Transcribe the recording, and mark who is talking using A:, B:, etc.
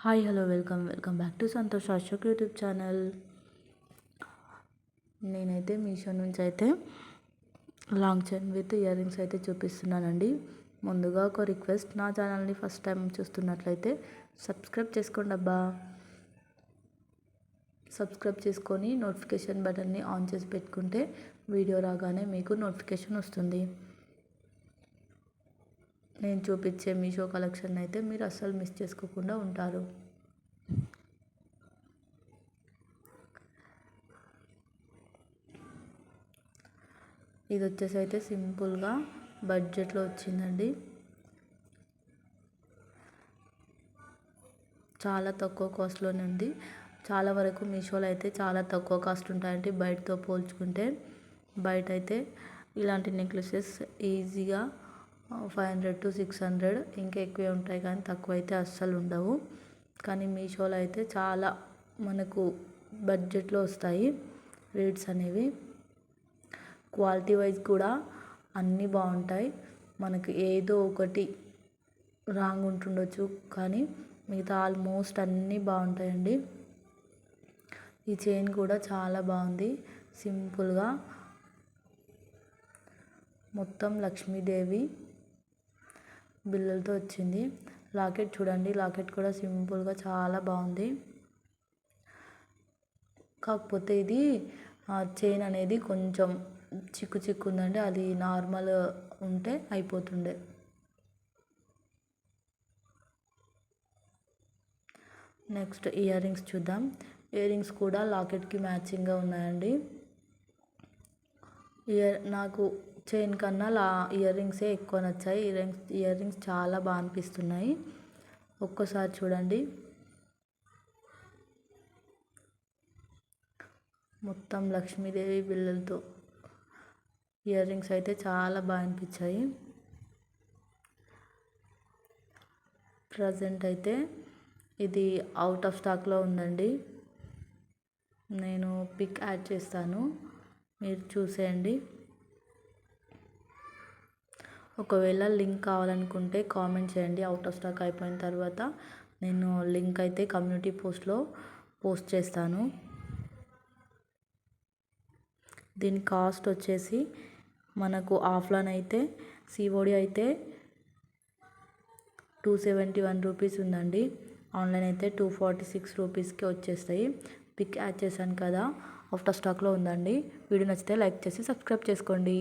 A: Hi hello welcome back to Santosh Ashok YouTube channel. నేనైతే మీషో నుంచి అయితే long chain with ear rings అయితే చూపిస్తున్నానండి. ముందుగా ఒక రిక్వెస్ట్, నా ఛానల్ని ఫస్ట్ టైం చూస్తున్నట్లయితే సబ్స్క్రైబ్ చేసుకోండి అబ్బా. సబ్స్క్రైబ్ చేసుకొని నోటిఫికేషన్ బటన్ని ఆన్ చేసి పెట్టుకుంటే వీడియో రాగానే మీకు నోటిఫికేషన్ వస్తుంది. నేను చూపించే మీషో కలెక్షన్ అయితే మీరు అస్సలు మిస్ చేసుకోకుండా ఉంటారు. ఇది వచ్చేసి అయితే సింపుల్గా బడ్జెట్లో వచ్చిందండి. చాలా తక్కువ కాస్ట్లోనే ఉంది. చాలా వరకు మీషోలో అయితే చాలా తక్కువ కాస్ట్ ఉంటాయండి బయటతో పోల్చుకుంటే. బయట అయితే ఇలాంటి నెక్లెసెస్ ఈజీగా 500 to 600 ఇంకా ఎక్కువే ఉంటాయి, కానీ తక్కువ అయితే అస్సలు ఉండవు. కానీ మీషోలో అయితే చాలా మనకు బడ్జెట్లో వస్తాయి రేట్స్ అనేవి. క్వాలిటీ వైజ్ కూడా అన్నీ బాగుంటాయి. మనకు ఏదో ఒకటి రాంగ్ ఉంటుండొచ్చు, కానీ మిగతా ఆల్మోస్ట్ అన్నీ బాగుంటాయండి. ఈ చైన్ కూడా చాలా బాగుంది. సింపుల్గా మొత్తం లక్ష్మీదేవి బిళ్ళలతో వచ్చింది. లాకెట్ చూడండి, లాకెట్ కూడా సింపుల్గా చాలా బాగుంది. కాకపోతే ఇది చైన్ అనేది కొంచెం చిక్కు ఉందండి. అది నార్మల్ ఉంటే అయిపోతుండే. నెక్స్ట్ ఇయర్ రింగ్స్ చూద్దాం. ఇయర్ రింగ్స్ కూడా లాకెట్కి మ్యాచింగ్గా ఉన్నాయండి. నాకు చైన్ కన్నా ఇయర్ రింగ్సే ఎక్కువ నచ్చాయి. ఇయర్ రింగ్స్ చాలా బాగా అనిపిస్తున్నాయి. ఒక్కసారి చూడండి, మొత్తం లక్ష్మీదేవి బిళ్ళలతో ఇయర్ రింగ్స్ అయితే చాలా బాగా అనిపించాయి. ప్రజెంట్ అయితే ఇది అవుట్ ఆఫ్ స్టాక్లో ఉందండి. నేను పిక్ యాడ్ చేస్తాను, మీరు చూసేయండి. ఒకవేళ లింక్ కావాలనుకుంటే కామెంట్ చేయండి. అవుట్ ఆఫ్ స్టాక్ అయిపోయిన తర్వాత నేను లింక్ అయితే కమ్యూనిటీ పోస్ట్లో పోస్ట్ చేస్తాను. దీని కాస్ట్ వచ్చేసి మనకు ఆఫ్లైన్ అయితే సిఓడి అయితే 271 రూపీస్ ఉందండి. ఆన్లైన్ అయితే 246 రూపీస్కి వచ్చేస్తాయి. పిక్ యాడ్ చేశాను కదా, అవుట్ ఆఫ్ స్టాక్లో ఉందండి. వీడియో నచ్చితే లైక్ చేసి సబ్స్క్రైబ్ చేసుకోండి.